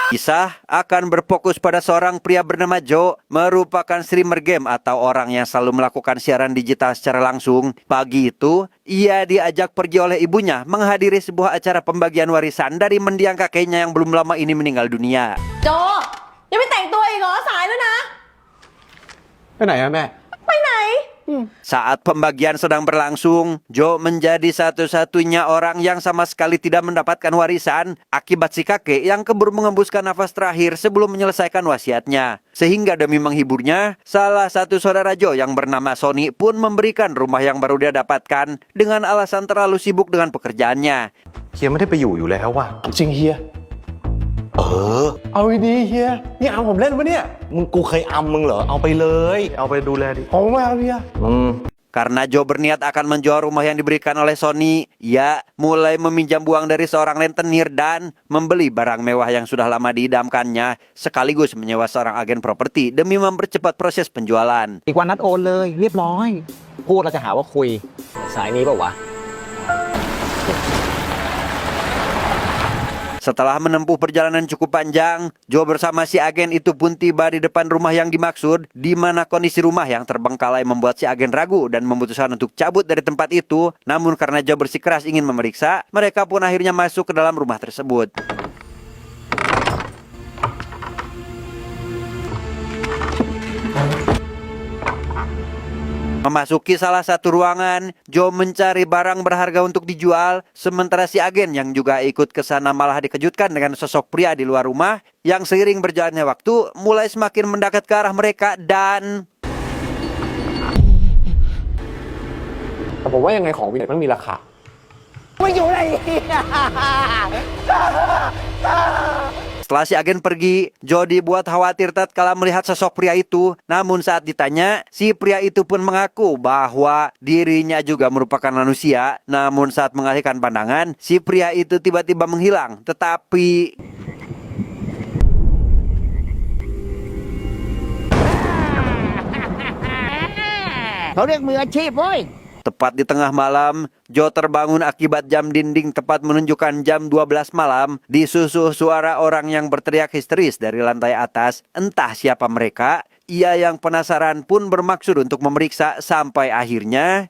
Kisah akan berfokus pada seorang pria bernama Joe, merupakan streamer game atau orang yang selalu melakukan siaran digital secara langsung. Pagi itu, ia diajak pergi oleh ibunya menghadiri sebuah acara pembagian warisan dari mendiang kakeknya yang belum lama ini meninggal dunia. โจยังไม่แต่งตัวอีกเหรอสายแล้วนะ ไปไหนอะแม่ ไปไหน Saat pembagian sedang berlangsung, Joe menjadi satu-satunya orang yang sama sekali tidak mendapatkan warisan akibat si kakek yang keburu mengembuskan nafas terakhir sebelum menyelesaikan wasiatnya. Sehingga demi menghiburnya, salah satu saudara Joe yang bernama Sony pun memberikan rumah yang baru dia dapatkan dengan alasan terlalu sibuk dengan pekerjaannya. เฮียไม่ได้ไปอยู่แล้วว่ะจริงเฮียเอาดีๆเฮียนี่เอาผมเล่นปะเนี่ยมึงกูเคยอำมึงเหรอเอาไปเลยเอาไปดูแลดิผมไม่เอาเฮีย Karena Joe berniat akan menjual rumah yang diberikan oleh Sony, ia mulai meminjam uang dari seorang rentenir dan membeli barang mewah yang sudah lama diidamkannya, sekaligus menyewa seorang agen properti demi mempercepat proses penjualan. อีกวันนัดโอนเลยเรียบร้อยพูดเราจะหาว่าคุยสายนี้เปล่าวะ Setelah menempuh perjalanan cukup panjang, Joe bersama si agen itu pun tiba di depan rumah yang dimaksud, di mana kondisi rumah yang terbengkalai membuat si agen ragu dan memutuskan untuk cabut dari tempat itu. Namun karena Joe bersikeras ingin memeriksa, mereka pun akhirnya masuk ke dalam rumah tersebut. Memasuki salah satu ruangan, Joe mencari barang berharga untuk dijual, sementara si agen yang juga ikut ke sana malah dikejutkan dengan sosok pria di luar rumah yang seiring berjalannya waktu mulai semakin mendekat ke arah mereka dan แต่ผมว่ายังไงของวินมันมีราคา Setelah si agen pergi, Joe dibuat khawatir tatkala melihat sosok pria itu. Namun saat ditanya, si pria itu pun mengaku bahwa dirinya juga merupakan manusia. Namun saat mengalihkan pandangan, si pria itu tiba-tiba menghilang. Tetapi เขาเรียกมืออาชีพเว้ย tepat di tengah malam, Joe terbangun akibat jam dinding tepat menunjukkan jam 12 malam. Disusul suara orang yang berteriak histeris dari lantai atas. Entah siapa mereka, ia yang penasaran pun bermaksud untuk memeriksa sampai akhirnya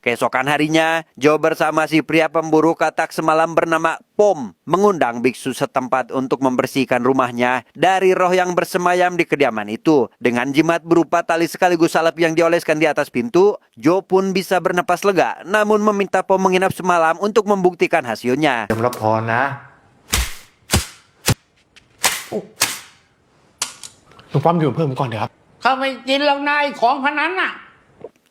keesokan harinya, Joe bersama si pria pemburu katak semalam bernama Pom mengundang biksu setempat untuk membersihkan rumahnya dari roh yang bersemayam di kediaman itu. Dengan jimat berupa tali sekaligus salep yang dioleskan di atas pintu, Joe pun bisa bernapas lega, namun meminta Pom menginap semalam untuk membuktikan hasilnya. ยอมรับพรนะลุงป้อมอยู่เพิ่มก่อนเดี๋ยวครับ เข้าไม่กินแล้วนายของพนันน่ะ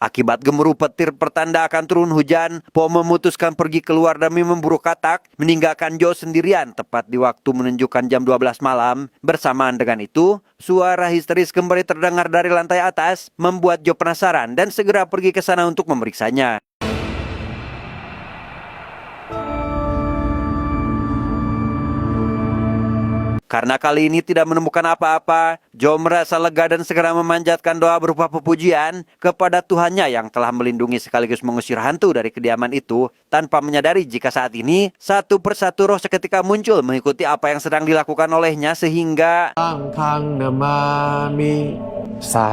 Akibat gemuruh petir pertanda akan turun hujan, Pom memutuskan pergi keluar demi memburu katak, meninggalkan Joe sendirian tepat di waktu menunjukkan jam 12 malam. Bersamaan dengan itu, suara histeris kembali terdengar dari lantai atas, membuat Joe penasaran dan segera pergi ke sana untuk memeriksanya. Karena kali ini tidak menemukan apa-apa, Joe merasa lega dan segera memanjatkan doa berupa pujian kepada Tuhannya yang telah melindungi sekaligus mengusir hantu dari kediaman itu, tanpa menyadari jika saat ini satu persatu roh seketika muncul mengikuti apa yang sedang dilakukan olehnya sehingga ตั้งคังนามามิสา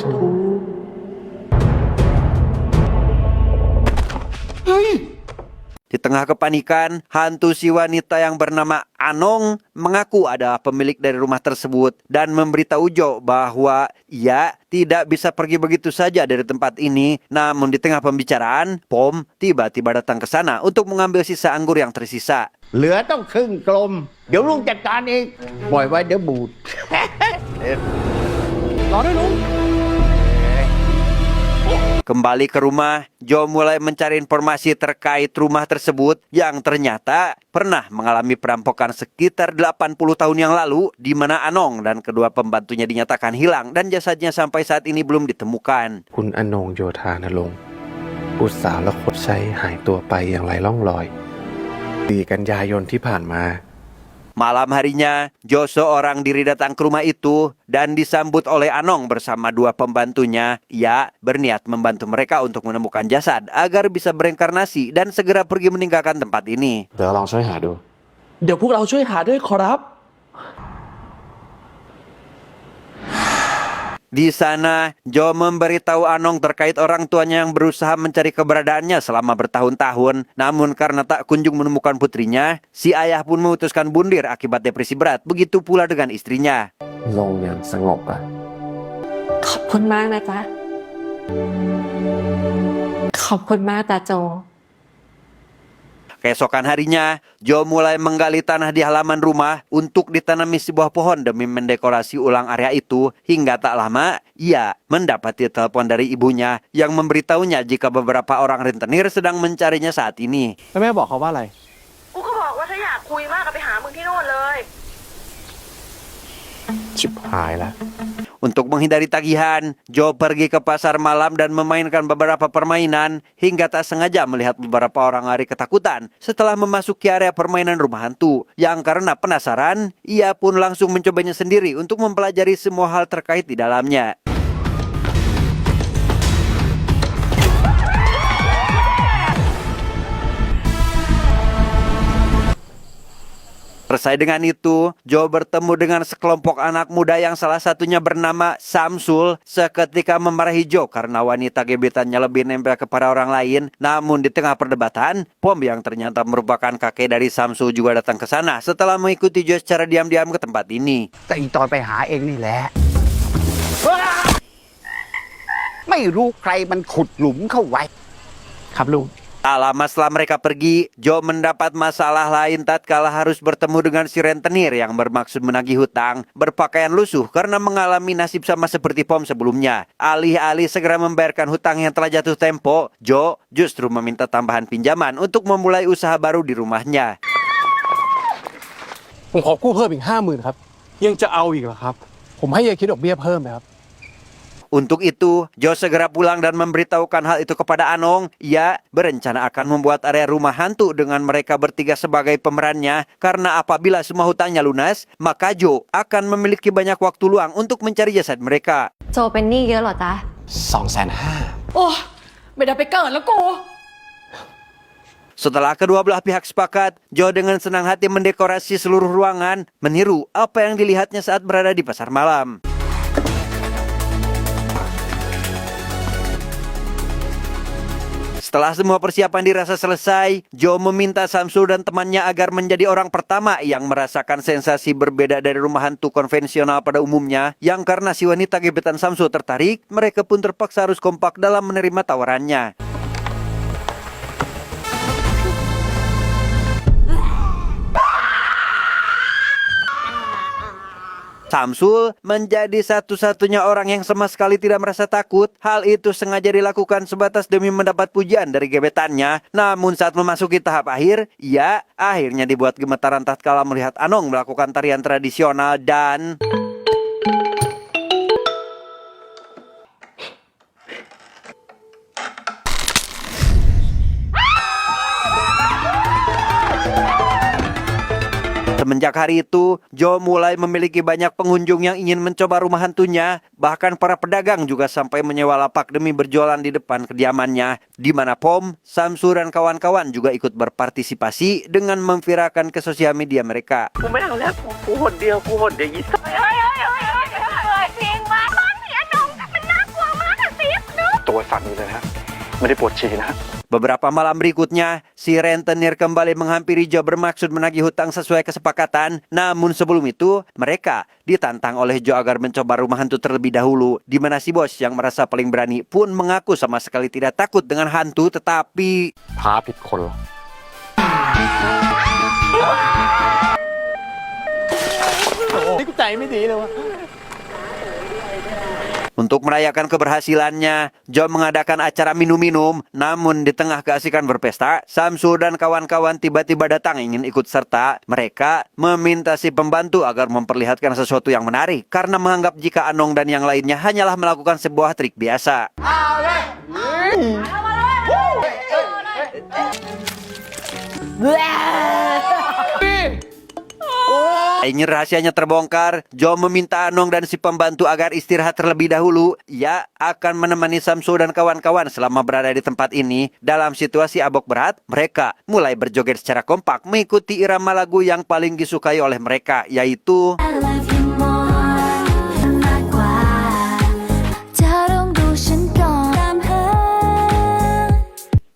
ธุ di tengah kepanikan, hantu si wanita yang bernama Anong mengaku adalah pemilik dari rumah tersebut dan memberitahu Joe bahwa ia tidak bisa pergi begitu saja dari tempat ini. Namun di tengah pembicaraan, Pom tiba-tiba datang ke sana untuk mengambil sisa anggur yang tersisa. เหลือต้องครึ่งกลม เดี๋ยวลุงจัดการเองปล่อยไว้เดี๋ยวบูด รอด้วยลุง Kembali ke rumah, Joe mulai mencari informasi terkait rumah tersebut yang ternyata pernah mengalami perampokan sekitar 80 tahun yang lalu di mana Anong dan kedua pembantunya dinyatakan hilang dan jasadnya sampai saat ini belum ditemukan. คุณอนงโยธานรงค์บุตรสาวและคนใช้หายตัวไปอย่างไร้ร่องรอย4 กันยายนที่ผ่านมา Malam harinya, Jo seorang diri datang ke rumah itu dan disambut oleh Anong bersama dua pembantunya. Ia berniat membantu mereka untuk menemukan jasad agar bisa bereinkarnasi dan segera pergi meninggalkan tempat ini. เดี๋ยวลองช่วยหาดู เดี๋ยวพวกเราช่วยหาด้วยขอรับ Di sana, Jo memberitahu Anong terkait orang tuanya yang berusaha mencari keberadaannya selama bertahun-tahun. Namun karena tak kunjung menemukan putrinya, si ayah pun memutuskan bundir akibat depresi berat. Begitu pula dengan istrinya. ลงอย่างสงบอะ ขอบคุณมากนะจ๊ะ ขอบคุณมากตาโจ Keesokan harinya, Jo mulai menggali tanah di halaman rumah untuk ditanami sebuah pohon demi mendekorasi ulang area itu. Hingga tak lama, ia mendapati telepon dari ibunya yang memberitahunya jika beberapa orang rentenir sedang mencarinya saat ini. แล้วแม่บอกเขาว่าอะไร กูก็บอกว่าถ้าอยากคุยมากก็ไปหามึงที่โน่นเลย ชิบหายแล้ว Untuk menghindari tagihan, Jo pergi ke pasar malam dan memainkan beberapa permainan hingga tak sengaja melihat beberapa orang lari ketakutan setelah memasuki area permainan rumah hantu. Yang karena penasaran, ia pun langsung mencobanya sendiri untuk mempelajari semua hal terkait di dalamnya. Selesai dengan itu, Jo bertemu dengan sekelompok anak muda yang salah satunya bernama Samsul. Seketika memarahi Jo karena wanita gebetannya lebih nempel kepada orang lain. Namun di tengah perdebatan, Pom yang ternyata merupakan kakek dari Samsul juga datang ke sana setelah mengikuti Jo secara diam-diam ke tempat ini. แต่อีตอนไปหาเองนี่แหละ ไม่รู้ใครมันขุดหลุมเข้าไว้ ครับลุง Tak lama setelah mereka pergi, Jo mendapat masalah lain tatkala harus bertemu dengan si rentenir yang bermaksud menagih hutang, berpakaian lusuh karena mengalami nasib sama seperti Pom sebelumnya. Alih-alih segera membayarkan hutang yang telah jatuh tempo, Jo justru meminta tambahan pinjaman untuk memulai usaha baru di rumahnya. ผมขอกู้เพิ่มอีก 50,000 ครับ ยังจะเอาอีกเหรอครับ ผมให้ยายคิดดอกเบี้ยเพิ่มนะครับ Untuk itu, Jo segera pulang dan memberitahukan hal itu kepada Anong. Ia berencana akan membuat area rumah hantu dengan mereka bertiga sebagai pemerannya. Karena apabila semua hutangnya lunas, maka Jo akan memiliki banyak waktu luang untuk mencari jasad mereka. โจเป็นหนี้เยอะเหรอจ๊ะ 250,000 โอ้ไม่ได้ไปเกิดแล้วกู Setelah kedua belah pihak sepakat, Jo dengan senang hati mendekorasi seluruh ruangan, meniru apa yang dilihatnya saat berada di pasar malam. Setelah semua persiapan dirasa selesai, Jo meminta Samsul dan temannya agar menjadi orang pertama yang merasakan sensasi berbeda dari rumah hantu konvensional pada umumnya. Yang karena si wanita gebetan Samsul tertarik, mereka pun terpaksa harus kompak dalam menerima tawarannya. Samsul menjadi satu-satunya orang yang sama sekali tidak merasa takut. Hal itu sengaja dilakukan sebatas demi mendapat pujian dari gebetannya. Namun saat memasuki tahap akhir, ia akhirnya dibuat gemetaran tatkala melihat Anong melakukan tarian tradisional dan... Semenjak hari itu, Jo mulai memiliki banyak pengunjung yang ingin mencoba rumah hantunya. Bahkan para pedagang juga sampai menyewa lapak demi berjualan di depan kediamannya. Di mana Pom, Samsul dan kawan-kawan juga ikut berpartisipasi dengan memviralkan ke sosial media mereka. จริงมากตอนนี้น้องมันน่ากลัวมากอะติ๊บเนอะ ตัวสั่นอยู่เลยนะฮะไม่ได้ปวดฉี่นะ Beberapa malam berikutnya, si rentenir kembali menghampiri Jo bermaksud menagih hutang sesuai kesepakatan. Namun sebelum itu, mereka ditantang oleh Jo agar mencoba rumah hantu terlebih dahulu. Di mana si bos yang merasa paling berani pun mengaku sama sekali tidak takut dengan hantu, tetapi... ท้าผิดคนเหรอ นี่กูใจไม่ดีเลยวะ Untuk merayakan keberhasilannya, Jo mengadakan acara minum-minum. Namun di tengah keasikan berpesta, Samsul dan kawan-kawan tiba-tiba datang ingin ikut serta. Mereka meminta si pembantu agar memperlihatkan sesuatu yang menarik karena menganggap jika Anong dan yang lainnya hanyalah melakukan sebuah trik biasa. Ingin rahasianya terbongkar, Jo meminta Anong dan si pembantu agar istirahat terlebih dahulu. Ia akan menemani Samsul dan kawan-kawan selama berada di tempat ini. Dalam situasi abok berat, mereka mulai berjoget secara kompak mengikuti irama lagu yang paling disukai oleh mereka, yaitu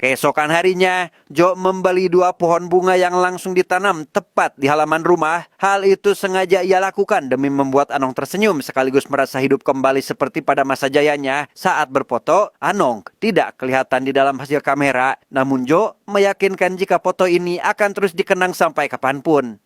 keesokan harinya, Jo membeli 2 pohon bunga yang langsung ditanam tepat di halaman rumah. Hal itu sengaja ia lakukan demi membuat Anong tersenyum sekaligus merasa hidup kembali seperti pada masa jayanya. Saat berfoto, Anong tidak kelihatan di dalam hasil kamera. Namun Jo meyakinkan jika foto ini akan terus dikenang sampai kapanpun.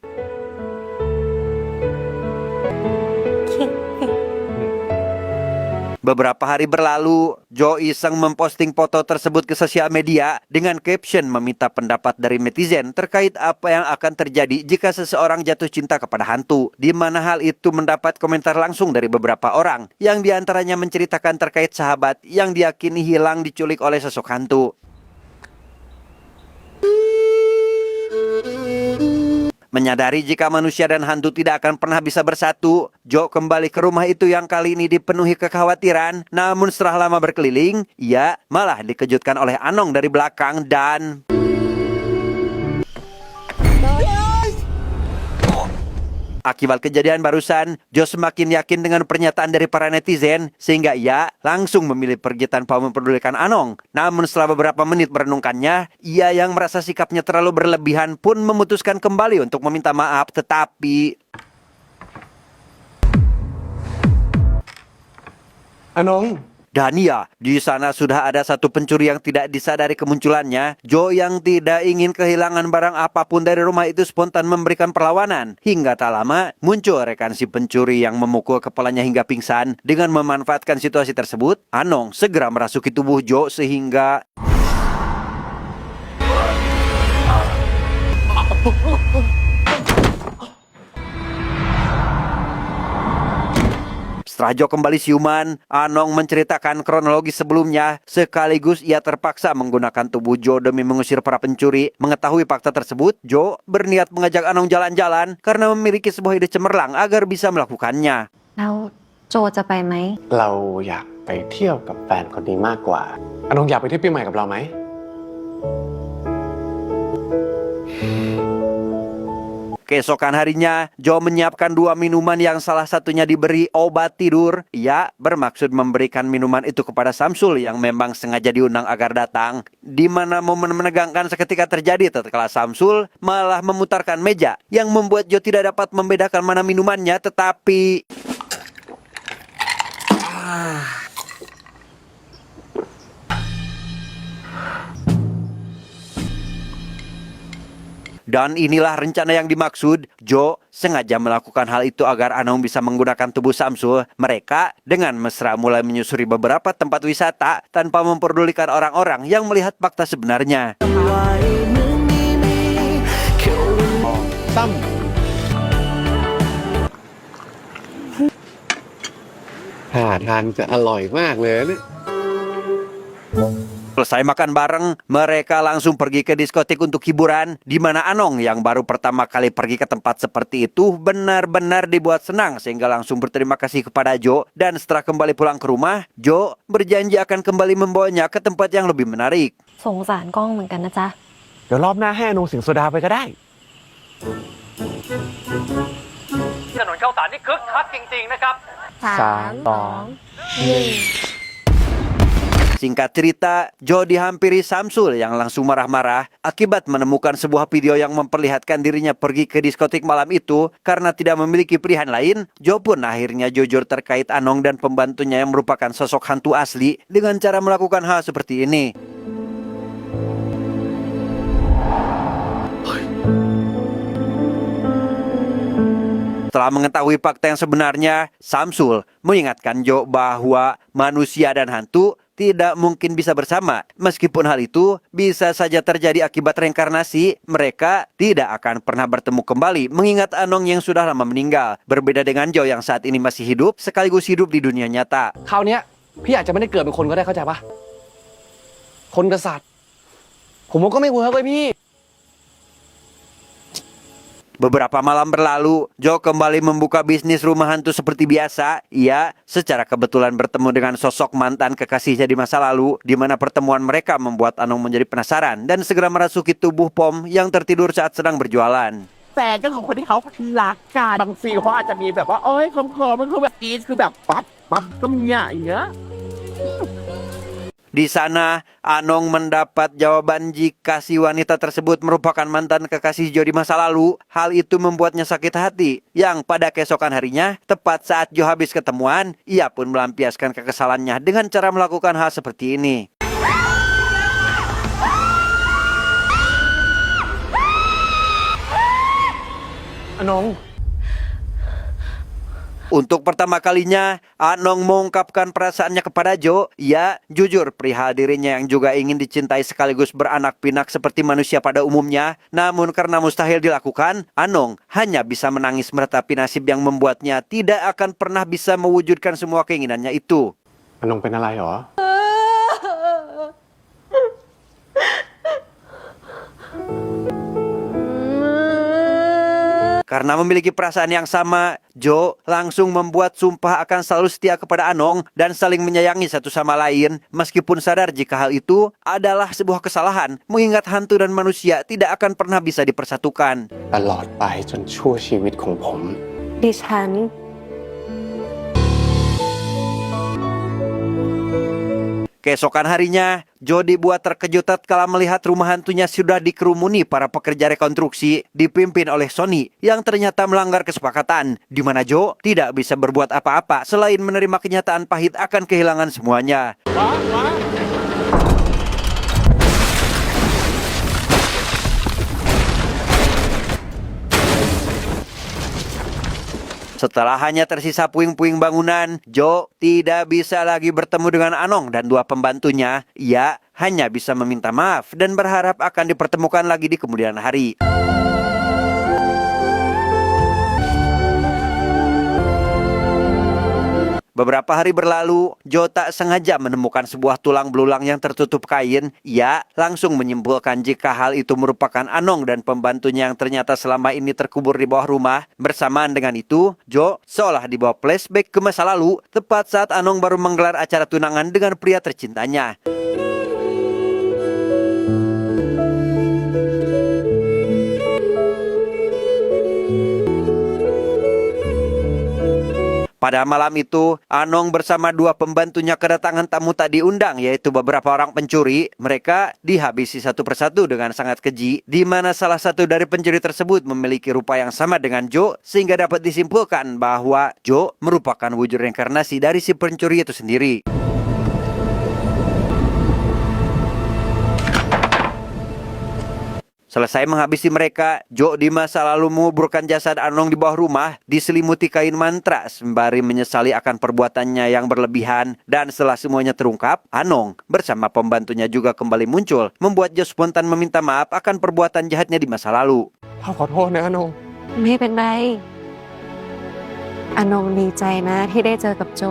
Beberapa hari berlalu, Jo iseng memposting foto tersebut ke sosial media dengan caption meminta pendapat dari netizen terkait apa yang akan terjadi jika seseorang jatuh cinta kepada hantu, di mana hal itu mendapat komentar langsung dari beberapa orang, yang diantaranya menceritakan terkait sahabat yang diyakini hilang diculik oleh sosok hantu. Menyadari jika manusia dan hantu tidak akan pernah bisa bersatu, Jo kembali ke rumah itu yang kali ini dipenuhi kekhawatiran. Namun setelah lama berkeliling, ia malah dikejutkan oleh Anong dari belakang dan... Akibat kejadian barusan, Jo semakin yakin dengan pernyataan dari para netizen sehingga ia langsung memilih pergi tanpa mempedulikan Anong. Namun setelah beberapa menit merenungkannya, ia yang merasa sikapnya terlalu berlebihan pun memutuskan kembali untuk meminta maaf, tetapi... Anong, Dan iya, di sana sudah ada satu pencuri yang tidak disadari kemunculannya. Jo yang tidak ingin kehilangan barang apapun dari rumah itu spontan memberikan perlawanan. Hingga tak lama, muncul rekan si pencuri yang memukul kepalanya hingga pingsan. Dengan memanfaatkan situasi tersebut, Anong segera merasuki tubuh Jo sehingga... Setelah Jo kembali siuman, Anong menceritakan kronologi sebelumnya. Sekaligus ia terpaksa menggunakan tubuh Jo demi mengusir para pencuri. Mengetahui fakta tersebut, Jo berniat mengajak Anong jalan-jalan karena memiliki sebuah ide cemerlang agar bisa melakukannya. แล้วโจจะไปไหม เราอยากไปเที่ยวกับแฟนคนนี้มากกว่า Anong อยากไปเที่ยวปีใหม่กับเราไหม Keesokan harinya, Jo menyiapkan 2 minuman yang salah satunya diberi obat tidur. Ia bermaksud memberikan minuman itu kepada Samsul yang memang sengaja diundang agar datang. Di mana momen menegangkan seketika terjadi tatkala Samsul malah memutarkan meja yang membuat Jo tidak dapat membedakan mana minumannya, tetapi... Dan inilah rencana yang dimaksud. Jo sengaja melakukan hal itu agar Anong bisa menggunakan tubuh Samsul. Mereka dengan mesra mulai menyusuri beberapa tempat wisata tanpa memperdulikan orang-orang yang melihat fakta sebenarnya. Sam หาทานจะอร่อยมากเลยเนี่ย Selesai makan bareng, mereka langsung pergi ke diskotik untuk hiburan, di mana Anong yang baru pertama kali pergi ke tempat seperti itu benar-benar dibuat senang sehingga langsung berterima kasih kepada Jo. Dan setelah kembali pulang ke rumah, Jo berjanji akan kembali membawanya ke tempat yang lebih menarik. สงสารกล้องเหมือนกันนะจ๊ะ เดี๋ยวรอบหน้าให้อนงสิงโซดาไปก็ได้ ถนนข้าวสารนี่คึกคักจริงๆนะครับ Singkat cerita, Jo dihampiri Samsul yang langsung marah-marah akibat menemukan sebuah video yang memperlihatkan dirinya pergi ke diskotik malam itu. Karena tidak memiliki pilihan lain, Jo pun akhirnya jujur terkait Anong dan pembantunya yang merupakan sosok hantu asli dengan cara melakukan hal seperti ini. Setelah mengetahui fakta yang sebenarnya, Samsul mengingatkan Jo bahwa manusia dan hantu tidak mungkin bisa bersama. Meskipun hal itu bisa saja terjadi akibat reinkarnasi, mereka tidak akan pernah bertemu kembali mengingat Anong yang sudah lama meninggal. Berbeda dengan Jo yang saat ini masih hidup, sekaligus hidup di dunia nyata. คราวเนี้ยพี่อาจจะไม่ได้เกิดเป็นคนก็ได้เข้าใจปะคนกษัตริย์ผมว่าก็ไม่เวิร์กเลยพี่ Beberapa malam berlalu, Jo kembali membuka bisnis rumah hantu seperti biasa. Ia secara kebetulan bertemu dengan sosok mantan kekasihnya di masa lalu, di mana pertemuan mereka membuat Anong menjadi penasaran dan segera merasuki tubuh Pom yang tertidur saat sedang berjualan. แฟนก็ของคนที่เขารักกันบางซีเขาอาจจะมีแบบว่าโอ้ยคมๆมันคือแบบกรีดคือแบบปั๊บก็มีอย่างเงี้ย Di sana, Anong mendapat jawaban jika si wanita tersebut merupakan mantan kekasih Jo di masa lalu. Hal itu membuatnya sakit hati, yang pada keesokan harinya, tepat saat Jo habis ketemuan, ia pun melampiaskan kekesalannya dengan cara melakukan hal seperti ini. Anong, Untuk pertama kalinya, Anong mengungkapkan perasaannya kepada Jo. Ia jujur perihal dirinya yang juga ingin dicintai sekaligus beranak pinak seperti manusia pada umumnya. Namun karena mustahil dilakukan, Anong hanya bisa menangis meratapi nasib yang membuatnya tidak akan pernah bisa mewujudkan semua keinginannya itu. Anong เป็นอะไรหรอ Karena memiliki perasaan yang sama, Jo langsung membuat sumpah akan selalu setia kepada Anong dan saling menyayangi satu sama lain, meskipun sadar jika hal itu adalah sebuah kesalahan, mengingat hantu dan manusia tidak akan pernah bisa dipersatukan. ตลอดไปจนชั่วชีวิตของผม ดิฉัน Keesokan harinya, Jo dibuat terkejut tatkala melihat rumah hantunya sudah dikerumuni para pekerja rekonstruksi dipimpin oleh Sony yang ternyata melanggar kesepakatan, di mana Jo tidak bisa berbuat apa-apa selain menerima kenyataan pahit akan kehilangan semuanya. Setelah hanya tersisa puing-puing bangunan, Jo tidak bisa lagi bertemu dengan Anong dan dua pembantunya. Ia hanya bisa meminta maaf dan berharap akan dipertemukan lagi di kemudian hari. Beberapa hari berlalu, Jo tak sengaja menemukan sebuah tulang belulang yang tertutup kain. Ia langsung menyimpulkan jika hal itu merupakan Anong dan pembantunya yang ternyata selama ini terkubur di bawah rumah. Bersamaan dengan itu, Jo seolah dibawa flashback ke masa lalu, tepat saat Anong baru menggelar acara tunangan dengan pria tercintanya. Pada malam itu, Anong bersama dua pembantunya kedatangan tamu tak diundang, yaitu beberapa orang pencuri. Mereka dihabisi satu persatu dengan sangat keji, di mana salah satu dari pencuri tersebut memiliki rupa yang sama dengan Jo, sehingga dapat disimpulkan bahwa Jo merupakan wujud reinkarnasi dari si pencuri itu sendiri. Selesai menghabisi mereka, Jo di masa lalu menguburkan jasad Anong di bawah rumah, diselimuti kain mantra sembari menyesali akan perbuatannya yang berlebihan. Dan setelah semuanya terungkap, Anong bersama pembantunya juga kembali muncul, membuat Jo spontan meminta maaf akan perbuatan jahatnya di masa lalu. ขอโทษนะ Anong ไม่เป็นไร อนงดีใจนะที่ได้เจอกับโจ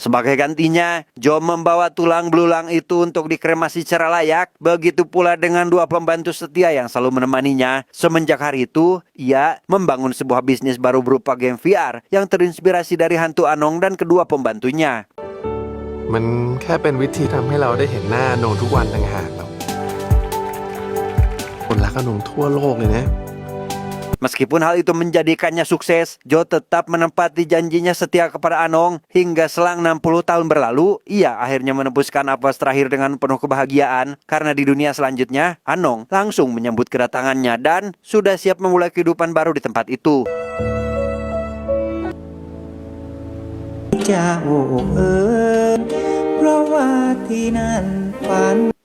Sebagai gantinya, Jo membawa tulang belulang itu untuk dikremasi secara layak. Begitu pula dengan dua pembantu setia yang selalu menemaninya. Semenjak hari itu, ia membangun sebuah bisnis baru berupa game VR yang terinspirasi dari hantu Anong dan kedua pembantunya. มันแค่เป็นวิธีทำให้เราได้เห็นหน้าAnongทุกวันต่างหากแล้วคนรักAnongทั่วโลกเลยนะ Meskipun hal itu menjadikannya sukses, Jo tetap menempati janjinya setia kepada Anong. Hingga selang 60 tahun berlalu, ia akhirnya menembuskan nafas terakhir dengan penuh kebahagiaan. Karena di dunia selanjutnya, Anong langsung menyambut kedatangannya dan sudah siap memulai kehidupan baru di tempat itu.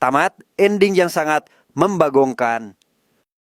Tamat ending yang sangat membagongkan.